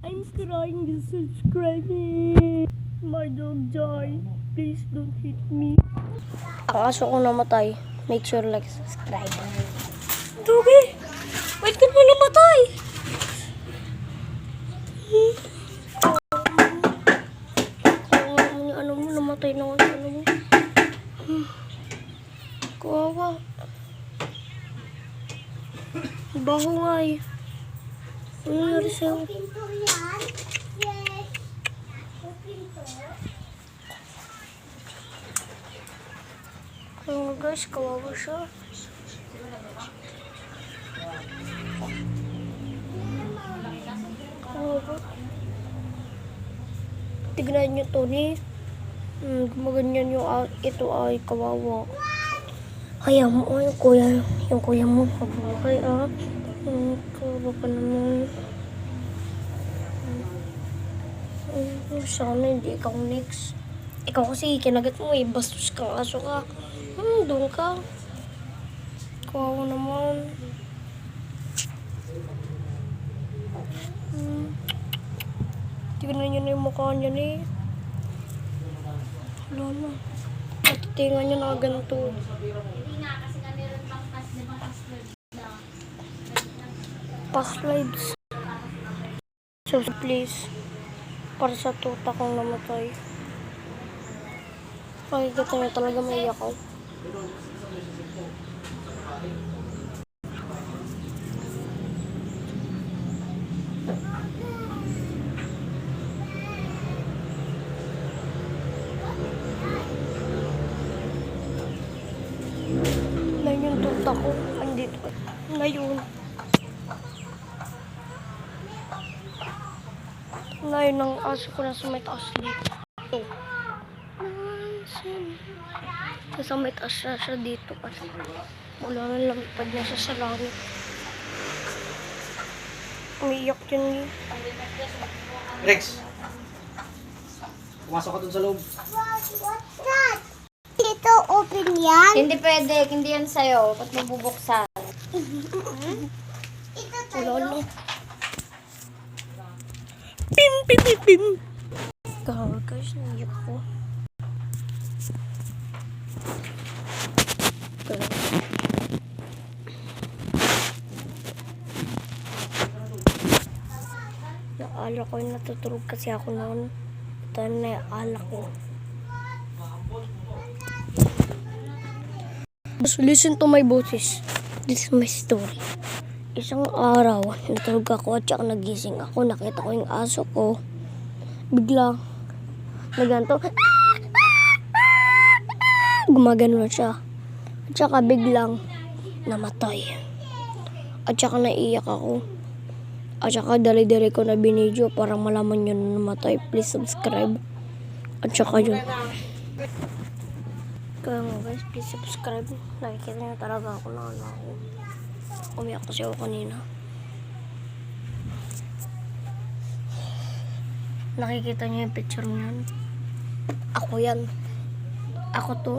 I'm trying to subscribe me. My dog died. Please don't hit me. Ang aso ko namatay. Make sure like subscribe. Doggy! Wait ka na namatay! Ano mo, namatay na ako. Ano mo? Kawawa. Baho nga eh. Ano nangyari sa'yo? Oh guys, kawawa siya. Kawawa. Tignan niyo to ni. Gumaganyan yung ito ay kawawa. Kaya mo, yung kuya mo, kabuhay kawawa ka naman. Sana hindi ikaw next. Ikaw kasi kinagat mo eh, bastos kang aso ka. Doon ka. Kawawa naman. Tignan niyo na yung mukha niya eh. Wala na. Patitingan niya na ganito. Past lives. So please. Para sa tuta kong namatay. Pakikita niya talaga maiyak ako. Ngayon yung tuta ko. Andito. Ngayon. Ngayon ang aso ko na sa may taas dito. Nasa may taas siya dito kasi wala na lamipad niya sa langit. Umiiyak yun eh. Rex! Pumasok ka dun sa loob. What's that? Ito open yan? Hindi pwede, hindi yan sa'yo. Ba't mabubuksan? Ito Wala tayo? na. Pim, pim, pim, pim. Guys, naiyak ko. Naala ko yung natutulog kasi ako noon. Ito na naala ko. So listen to my boses. This is my story. Isang araw, natulog ako at saka nagising ako. Nakita ko yung aso ko. Biglang, naganto. Gumagano siya. At saka biglang, namatay. At saka naiyak ako. At saka dali-dali ko na binidyo para malaman nyo na namatay. Please subscribe. At saka yun. Kaya nga guys, please subscribe. Nakikita nyo talaga ako na ano ako. Umiyak kasi ako kanina. Nakikita niyo yung picture niyan. Ako yan. Ako to.